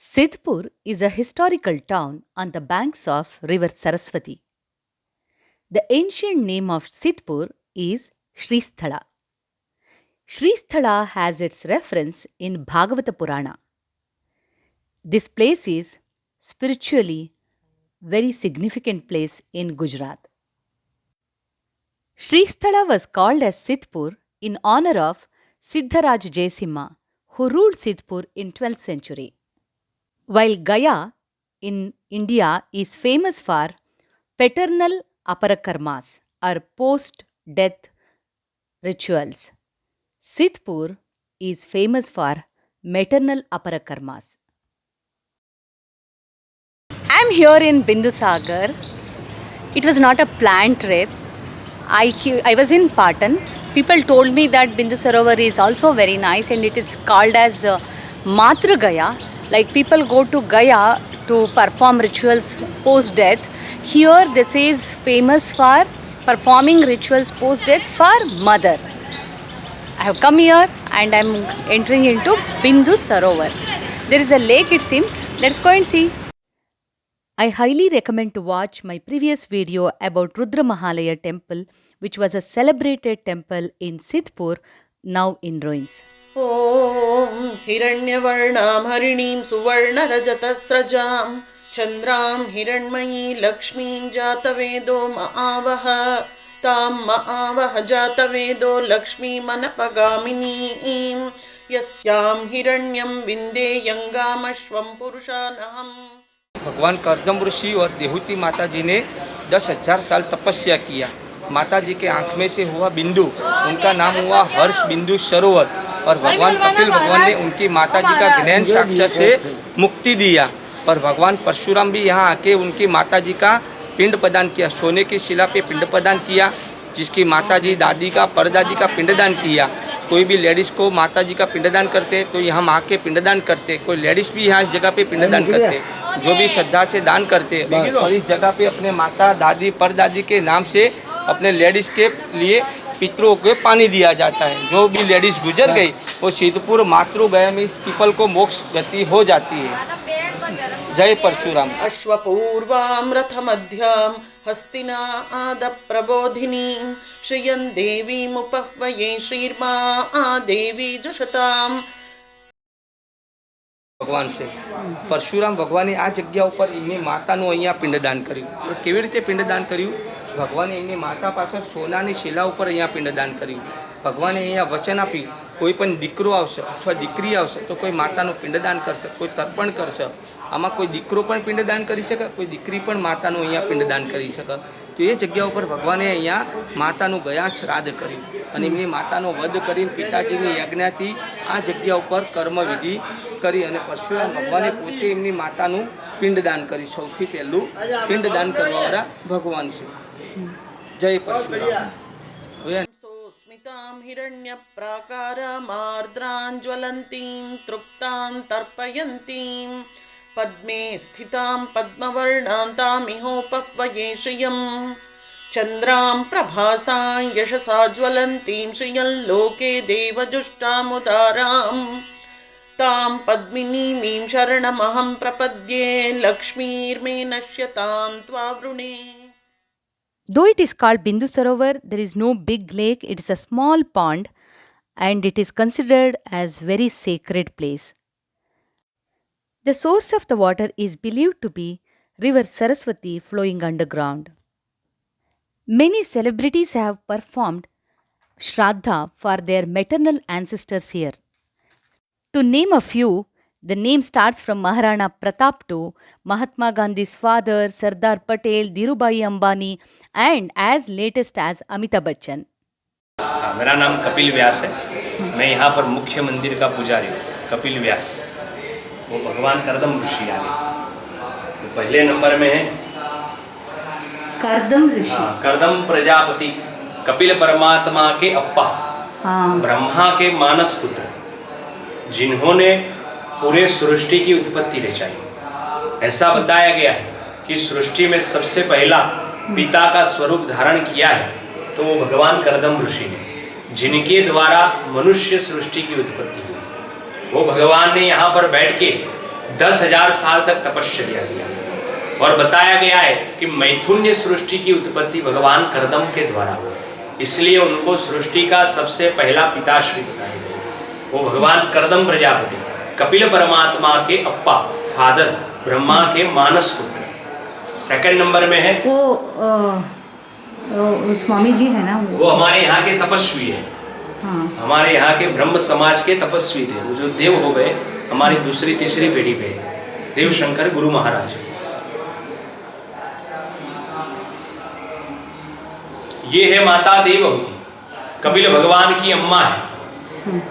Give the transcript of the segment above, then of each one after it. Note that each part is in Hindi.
Sidhpur is a historical town on the banks of river Saraswati. The ancient name of Sidhpur is Shristhala. Shristhala has its reference in Bhagavata Purana. This place is spiritually very significant place in Gujarat. Shristhala was called as Sidhpur in honor of Siddharaj Jaisimha, who ruled Sidhpur in 12th century. While Gaya in India is famous for paternal aparakarmas or post-death rituals, Sidhpur is famous for maternal aparakarmas. I am here in Bindusagar. It was not a planned trip. I was in Patan. People told me that Bindu Sarovar is also very nice and it is called as Matru Gaya. Like people go to Gaya to perform rituals post death. Here this is famous for performing rituals post death for mother. I have come here and I am entering into Bindu Sarovar. There is a lake it seems. Let's go and see. I highly recommend to watch my previous video about Rudra Mahalaya temple, which was a celebrated temple in Sidhpur, now in ruins. ॐ हिरण्यवर्णां हरिणीं सुवर्णरजतस्रजां चन्द्रां हिरण्मयी लक्ष्मीं जातवेदो महावः तां महावः जातवेदो लक्ष्मीमनपगामिनीं यस्यां हिरण्यं विन्देयङ्गामश्वं पुरुषानहम्। भगवान कर्दम ऋषि और देहूती माता जी ने 10,000 साल तपस्या किया। माता जी के आँख में से हुआ बिंदु, उनका नाम हुआ हर्ष बिंदु सरोवर। और भगवान कपिल भगवान ने उनकी माता जी का ज्ञान साक्ष्य से मुक्ति दिया। और भगवान परशुराम भी यहाँ आके उनकी माता जी का पिंड प्रदान किया। सोने की शिला पे पिंड प्रदान किया, जिसकी माता जी दादी का परदादी का पिंडदान किया। कोई भी लेडीज़ को माता जी का पिंडदान करते तो यहाँ माँ के पिंडदान करते। कोई लेडीज़ भी यहाँ इस जगह पे पिंडदान करते, जो भी श्रद्धा से दान करते। और इस जगह पे अपने माता दादी परदादी के नाम से अपने लेडीज़ के लिए पितरों को पानी दिया जाता है। जो भी लेडीज़ गुजर गई वो सिद्धपुर मातृ गया में इस पीपल को मोक्ष गति हो जाती है। जय परशुराम। अश्वपूर्वां रथमध्यां हस्तिना आदप्रबोधिनीं श्रियं देवीमुपह्वये श्रीर्मा देवी जुषताम्। ભગવાન છે પરશુરામ ભગવાને આ જગ્યા ઉપર એમની માતાનું અહીંયા પિંડદાન કર્યું। કેવી રીતે પિંડદાન કર્યું? ભગવાને એમની માતા પાસે સોનાની શિલા ઉપર અહીંયા પિંડદાન કર્યું। ભગવાને અહીંયા વચન આપ્યું, કોઈ પણ દીકરો આવશે અથવા દીકરી આવશે તો કોઈ માતાનું પિંડદાન કરશે, કોઈ તર્પણ કરશે। આમાં કોઈ દીકરો પણ પિંડદાન કરી શકે, કોઈ દીકરી પણ માતાનું અહીંયા પિંડદાન કરી શકે। તો એ જગ્યા ઉપર ભગવાને અહીંયા માતાનું ગયા શ્રાદ્ધ કર્યું અને એમની માતાનો વધ કરીને પિતાજીની યજ્ઞાથી આ જગ્યા ઉપર કર્મવિધિ કરી અને પરશુરામ ભગવાને પોતે એમની માતાનું પિંડદાન કર્યું। સૌથી પહેલું પિંડદાન કરવાવાળા ભગવાન છે। જય પરશુરામ। स्मितां हिरण्यप्राकारामार्द्रां ज्वलन्तीं तृप्तां तर्पयन्तीं पद्मे स्थितां पद्मवर्णां तामिहोपह्वये श्रियं चन्द्रां प्रभासां यशसा ज्वलन्तीं श्रियं लोके देवजुष्टामुदारां तां पद्मिनीमीं शरणमहं प्रपद्ये लक्ष्मीर्मे नश्यतां त्वावृणे। Though it is called Bindu Sarovar, there is no big lake, it is a small pond and it is considered as very sacred place. The source of the water is believed to be river Saraswati flowing underground. Many celebrities have performed Shraddha for their maternal ancestors here. To name a few, the name starts from Maharana Pratap to Mahatma Gandhi's father, Sardar Patel, Dhirubhai Ambani and as latest as Amitabh Bachchan. मेरा नाम कपिल व्यास है। मैं यहाँ पर मुख्य मंदिर का पुजारी हूँ। कपिल व्यास वो भगवान कर्दम ऋषि आए, तो पहले नंबर में है कर्दम ऋषि। कर्दम प्रजापति कपिल परमात्मा के अप्पा, ब्रह्मा के मानस पुत्र, जिन्होंने पूरे सृष्टि की उत्पत्ति रचाई। ऐसा बताया गया है कि सृष्टि में सबसे पहला पिता का स्वरूप धारण किया है तो वो भगवान कर्दम ऋषि ने, जिनके द्वारा मनुष्य सृष्टि की उत्पत्ति हुई। वो भगवान ने यहाँ पर बैठ के 10,000 साल तक तपश्चर्या किया और बताया गया है कि मैथुन्य सृष्टि की उत्पत्ति भगवान कर्दम के द्वारा हुई, इसलिए उनको सृष्टि का सबसे पहला पिताश्री बताया गया। वो भगवान कर्दम प्रजापति कपिल परमात्मा के अप्पा फादर, ब्रह्मा के मानस पुत्र। सेकंड नंबर में है वो स्वामी जी है ना, वो हमारे यहाँ के तपस्वी है। हाँ। हमारे यहाँ के ब्रह्म समाज के तपस्वी थे, वो जो देव हो गए हमारी दूसरी तीसरी पीढ़ी पे, देव शंकर गुरु महाराज। ये है माता देवहूति, कपिल भगवान की अम्मा है,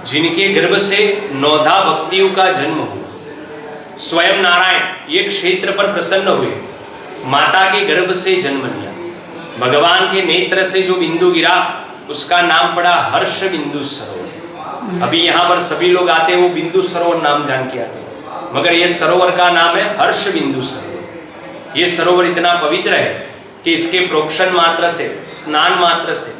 जिनके गर्भ से 9 भक्तियों का जन्म हुआ। स्वयं नारायण ये क्षेत्र पर प्रसन्न हुए, माता के गर्भ से जन्म लिया। भगवान के नेत्र से जो बिंदु गिरा उसका नाम पड़ा हर्ष बिंदु सरोवर। अभी यहाँ पर सभी लोग आते वो बिंदु सरोवर नाम जान के आते, मगर ये सरोवर का नाम है हर्ष बिंदु सरोवर। ये सरोवर इतना पवित्र है कि इसके प्रोक्षण मात्र से, स्नान मात्र से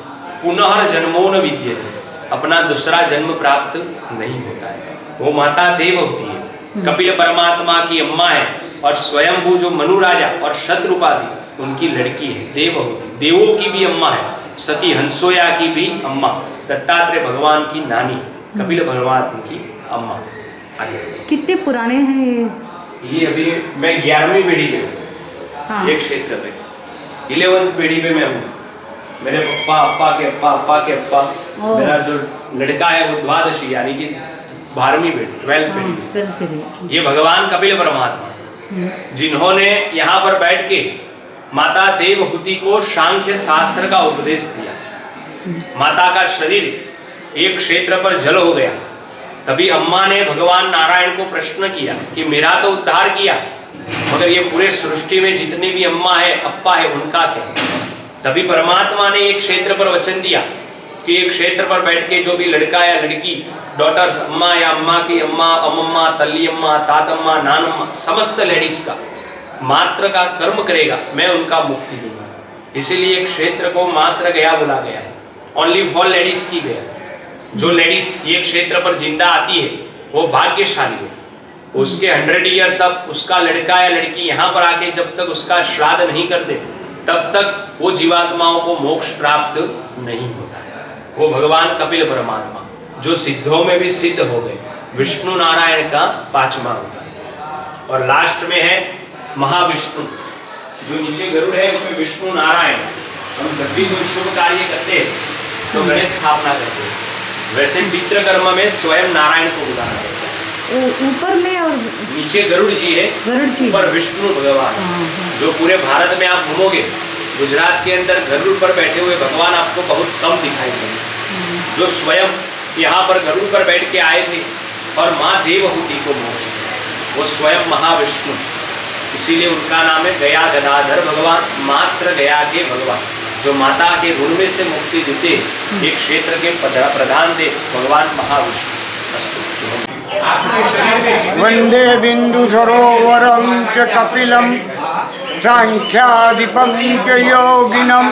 पुनः जन्मो न विद्यते, अपना दूसरा जन्म प्राप्त नहीं होता है। वो माता देवहूति है, कपिल परमात्मा की अम्मा है, और स्वयंभू जो मनु राजा और शत्रुपा थी उनकी लड़की है देवहूति। देवों की भी अम्मा है, सती हंसोया की भी अम्मा, दत्तात्रेय भगवान की नानी, कपिल भगवान की अम्मा। आगे कितने पुराने हैं ये? अभी मैं 11वीं पीढ़ी में हाँ। एक क्षेत्र पे 11वीं पीढ़ी पे मैं हूँ। मेरे पप्पा, अप्पा के अप्पा, अप्पा के अप्पा, मेरा जो लड़का है वो द्वादशी यानी कि 12वीं पीढ़ी, 12th पीढ़ी। ये भगवान कपिल परमात्मा जिन्होंने यहाँ पर बैठ के माता देवहूति को सांख्य शास्त्र का उपदेश दिया। माता का शरीर एक क्षेत्र पर जल हो गया, तभी अम्मा ने भगवान नारायण को प्रश्न किया कि मेरा तो उद्धार किया, मगर ये पूरे सृष्टि में जितने भी अम्मा है, अप्पा है, उनका क्या? तभी परमात्मा ने एक क्षेत्र पर वचन दिया कि एक क्षेत्र पर बैठ के जो भी लड़का या लड़की, डॉटर्स, अम्मा या अम्मा की अम्मा, अमम्मा, तल्ली अम्मा, तातम्मा, नानम्मा, समस्त लेडीज का मात्र का कर्म करेगा, मैं उनका मुक्ति दूंगा। इसीलिए क्षेत्र को मात्र गया बोला गया है, ओनली फॉर लेडीज की गया। जो लेडीज ये क्षेत्र पर जिंदा आती है वो भाग्यशाली है। उसके 100 ईयर्स अब उसका लड़का या लड़की यहाँ पर आके जब तक उसका श्राद्ध नहीं कर दे तब तक वो जीवात्माओं को मोक्ष प्राप्त नहीं होता है। वो भगवान कपिल परमात्मा जो सिद्धों में भी सिद्ध हो गए, विष्णु नारायण का 5वां होता है। और लास्ट में है महाविष्णु, जो नीचे गरुड़ है उसमें विष्णु नारायण। हम जब भी कोई शुभ कार्य करते हैं तो गणेश स्थापना करते हैं, वैसे पितृ कर्म में स्वयं नारायण को बुलाना पड़ता है। ऊपर में और नीचे गरुड़ जी है, ऊपर विष्णु भगवान। जो पूरे भारत में आप घूमोगे, गुजरात के अंदर गरुड़ पर बैठे हुए भगवान आपको बहुत कम दिखाई देंगे। जो स्वयं यहाँ पर गरुड़ पर बैठ के आए थे और माँ देवहूति को मोक्ष दिया, वो स्वयं महाविष्णु। इसीलिए उनका नाम है गया गदाधर भगवान, मात्र गया के भगवान, जो माता के ऋण में से मुक्ति देते, एक क्षेत्र के प्रधान थे भगवान महाविष्णु। वंदे बिंदु सरोवरम च कपिलम सांख्याधिपम च योगिनम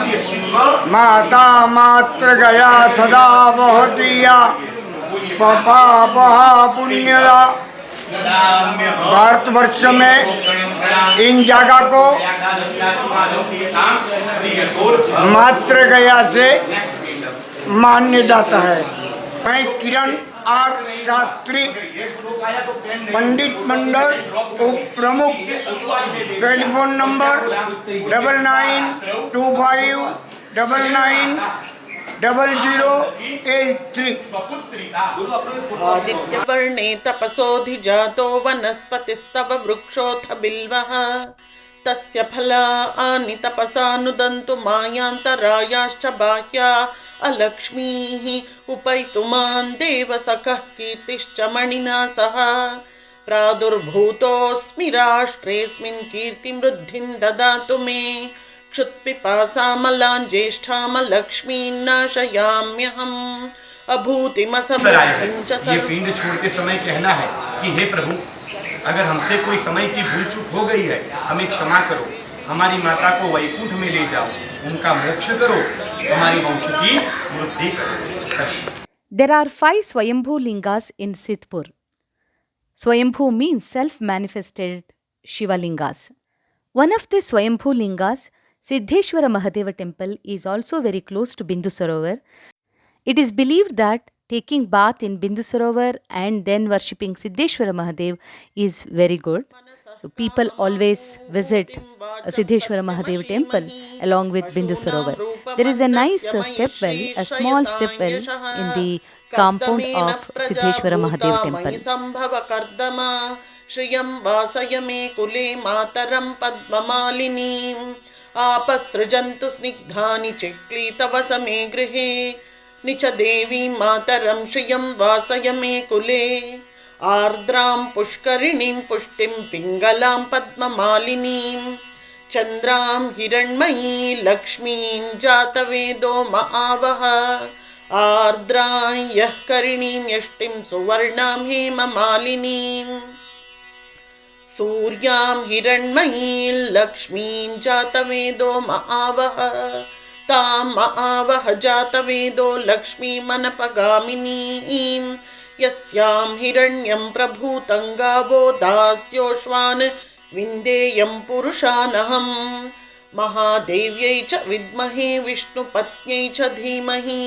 माता मात्र गया सदा वहतिया पपापहा पुण्यदा। भारतवर्ष में इन जगह को मात्र गया से मान्य जाता है। मैं किरण आर शास्त्री, पंडित मंडल उप प्रमुख, टेलीफोन नंबर 9925990083। आदित्यवर्णे तपसोऽधिजातो वनस्पतिस्तव वृक्षोऽथ बिल्वः तस्य फलानि तपसानुदन्तु मायान्तरायाश्च बाह्या अलक्ष्मीः उपैतुमान् देवसखः कीर्तिश्च मणिना सह प्रादुर्भूतोऽस्मि राष्ट्रेऽस्मिन् कीर्तिमृद्धिं ददातु मे क्षुत्पिपासामलां ज्येष्ठामलक्ष्मीं नाशयाम्यहम् अभूतिमसमृद्धिं च ये पिंड छोड़ते समय कहना है कि हे प्रभु, अगर हमसे कोई समय की भूल चूक हो गई है हमें क्षमा करो, हमारी माता को वैकुंठ में ले जाओ, उनका मोक्ष करो, हमारी वंश की वृद्धि करो। There are 5 Swayambhu Lingas in Sithpur. Swayambhu means self-manifested Shivalingas. One of the Swayambhu Lingas, Siddheshwara Mahadeva temple, is also very close to Bindu Sarovar. It is believed that taking bath in Bindu Sarovar and then worshipping Siddheshwara Mahadev is very good. So people always visit Siddheshwara Mahadev temple along with Bindu Sarovar. There is a nice step well, a small step well in the compound of Siddheshwara Mahadev temple. श्रियं वासय मे कुले मातरं पद्ममालिनीम् आपसृजन्तु स्निग्धानि चिक्लीतवसमे गृहे निच देवीं मातरं श्रियं वासय मे कुले आर्द्रां पुष्करिणीं पुष्टिं पिङ्गलां पद्ममालिनीं चन्द्रां हिरण्मयी लक्ष्मीं जातवेदो महावः आर्द्रां यः करिणीं यष्टिं सुवर्णां हेममालिनीं सूर्यां हिरण्मयीं लक्ष्मीं जातवेदो महावः तां महावः जातवेदो लक्ष्मीमनपगामिनीं यस्यां हिरण्यं प्रभूतं गावो दास्योश्वान् विन्देयं पुरुषानहं महादेव्यै च विद्महे विष्णुपत्न्यै च धीमहि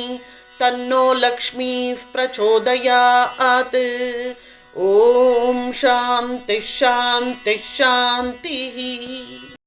तन्नो लक्ष्मीः प्रचोदयात्। ॐ शान्तिः शान्तिः शान्तिः।